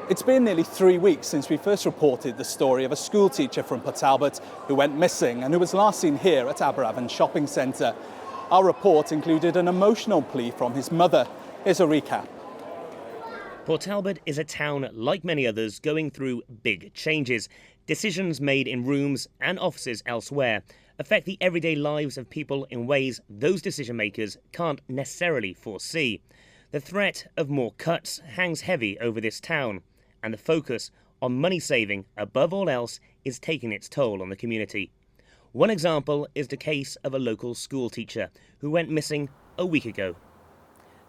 It's been nearly 3 weeks since we first reported the story of a school teacher from Port Talbot who went missing and who was last seen here at Aberavon Shopping Centre. Our report included an emotional plea from his mother. Here's a recap. Port Talbot is a town, like many others, going through big changes. Decisions made in rooms and offices elsewhere affect the everyday lives of people in ways those decision makers can't necessarily foresee. The threat of more cuts hangs heavy over this town, and the focus on money saving above all else is taking its toll on the community. One example is the case of a local school teacher who went missing a week ago.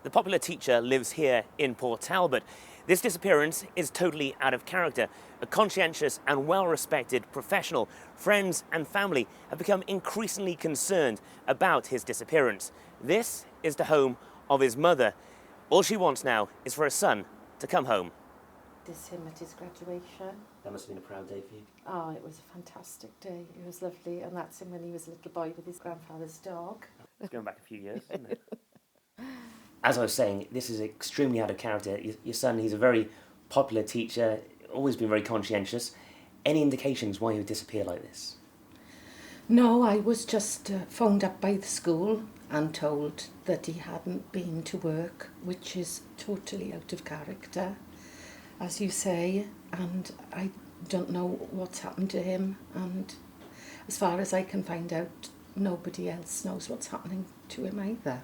The popular teacher lives here in Port Talbot. This disappearance is totally out of character. A conscientious and well-respected professional, friends and family have become increasingly concerned about his disappearance. This is the home of his mother. All she wants now is for her son to come home. This him at his graduation. That must have been a proud day for you. Oh, it was a fantastic day. It was lovely, and that's him when he was a little boy with his grandfather's dog. It's going back a few years, isn't it? As I was saying, this is extremely out of character. Your son, he's a very popular teacher, always been very conscientious. Any indications why he would disappear like this? No, I was just phoned up by the school and told that he hadn't been to work, which is totally out of character, as you say, and I don't know what's happened to him, and as far as I can find out, nobody else knows what's happening to him either.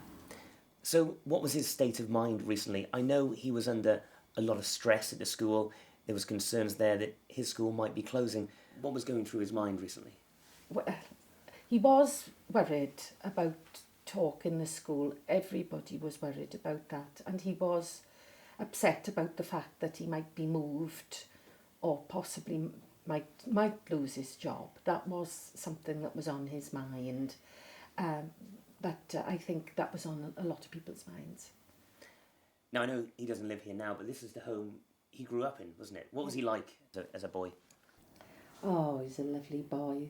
So what was his state of mind recently? I know he was under a lot of stress at the school. There was concerns there that his school might be closing. What was going through his mind recently? Well, he was worried about talk in the school. Everybody was worried about that, and he was upset about the fact that he might be moved or possibly might lose his job. That was something that was on his mind. But I think that was on a lot of people's minds. Now, I know he doesn't live here now, but this is the home he grew up in, wasn't it? What was he like as a boy? Oh, he's a lovely boy.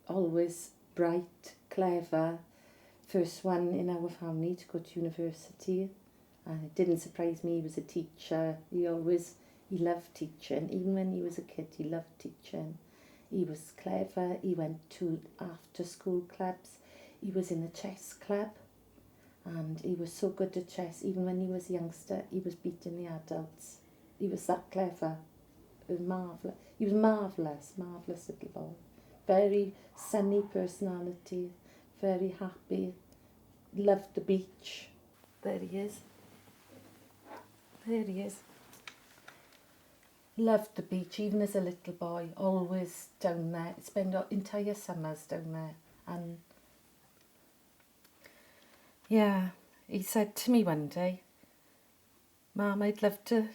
Always bright, clever. First one in our family to go to university. And it didn't surprise me, he was a teacher. He loved teaching. Even when he was a kid, he loved teaching. He was clever. He went to after-school clubs. He was in the chess club, and he was so good at chess. Even when he was a youngster, he was beating the adults. He was that clever. It was marvellous. He was marvellous little boy. Very sunny personality, very happy, loved the beach. There he is. There he is. Loved the beach, even as a little boy, always down there. Spent entire summers down there, and yeah, he said to me one day, "Mum, I'd love to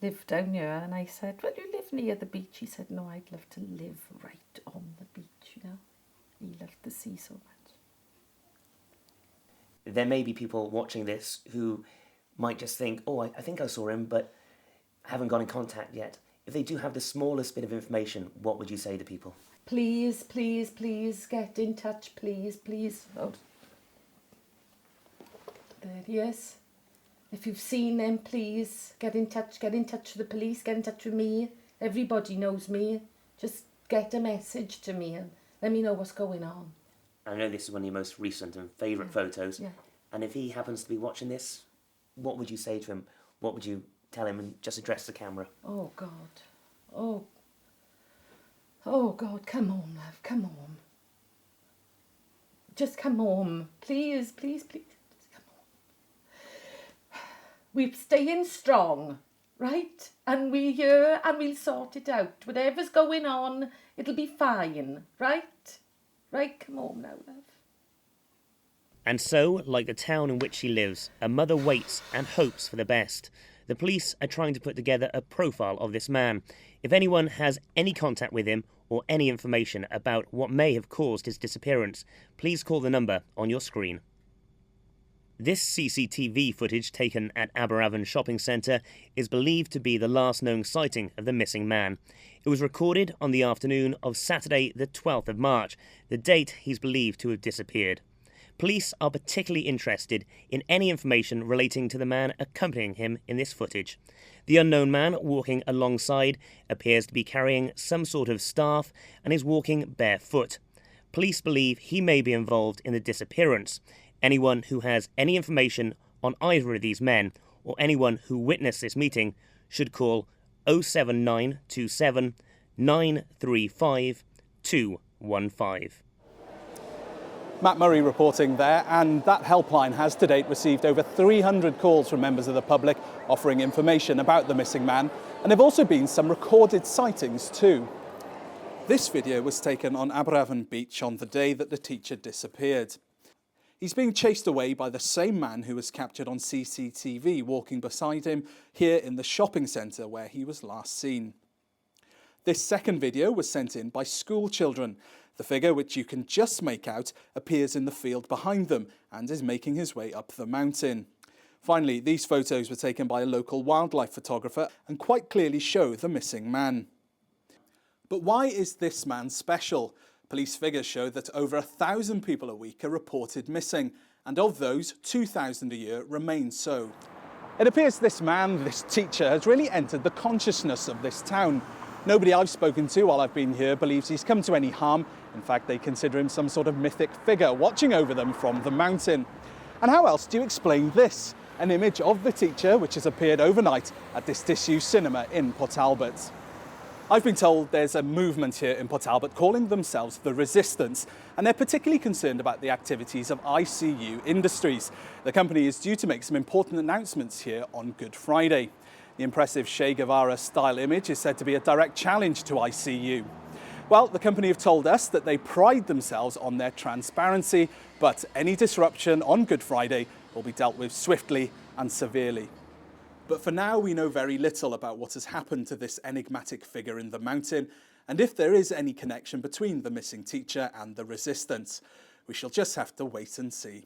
live down here." And I said, "Well, you live near the beach." He said, "No, I'd love to live right on the beach, you know." He loved the sea so much. There may be people watching this who might just think, oh, I think I saw him, but haven't got in contact yet. If they do have the smallest bit of information, what would you say to people? Please, please, please get in touch, please, please. Oh. There he is. If you've seen him, please get in touch with the police, get in touch with me. Everybody knows me. Just get a message to me and let me know what's going on. I know this is one of your most recent and favourite photos. Yeah. And if he happens to be watching this, what would you say to him? What would you tell him, and just address the camera? Oh, God. Oh, God, come home, love, come home. Just come home. Please, please, please. We're staying strong, right? And we're here and we'll sort it out. Whatever's going on, it'll be fine, right? Right, come home now, love. And so, like the town in which she lives, a mother waits and hopes for the best. The police are trying to put together a profile of this man. If anyone has any contact with him or any information about what may have caused his disappearance, please call the number on your screen. This CCTV footage taken at Aberavon Shopping Centre is believed to be the last known sighting of the missing man. It was recorded on the afternoon of Saturday the 12th of March, the date he's believed to have disappeared. Police are particularly interested in any information relating to the man accompanying him in this footage. The unknown man walking alongside appears to be carrying some sort of staff and is walking barefoot. Police believe he may be involved in the disappearance. Anyone who has any information on either of these men or anyone who witnessed this meeting should call 07927 935 215. Matt Murray reporting there, and that helpline has to date received over 300 calls from members of the public offering information about the missing man, and there have also been some recorded sightings too. This video was taken on Aberavon Beach on the day that the teacher disappeared. He's being chased away by the same man who was captured on CCTV walking beside him here in the shopping centre where he was last seen. This second video was sent in by school children. The figure, which you can just make out, appears in the field behind them and is making his way up the mountain. Finally, these photos were taken by a local wildlife photographer and quite clearly show the missing man. But why is this man special? Police figures show that over 1,000 people a week are reported missing, and of those, 2,000 a year remain so. It appears this man, this teacher, has really entered the consciousness of this town. Nobody I've spoken to while I've been here believes he's come to any harm. In fact, they consider him some sort of mythic figure watching over them from the mountain. And how else do you explain this? An image of the teacher which has appeared overnight at this disused cinema in Port Talbot. I've been told there's a movement here in Port Talbot calling themselves the Resistance, and they're particularly concerned about the activities of ICU Industries. The company is due to make some important announcements here on Good Friday. The impressive Che Guevara style image is said to be a direct challenge to ICU. Well, the company have told us that they pride themselves on their transparency, but any disruption on Good Friday will be dealt with swiftly and severely. But for now, we know very little about what has happened to this enigmatic figure in the mountain, and if there is any connection between the missing teacher and the Resistance. We shall just have to wait and see.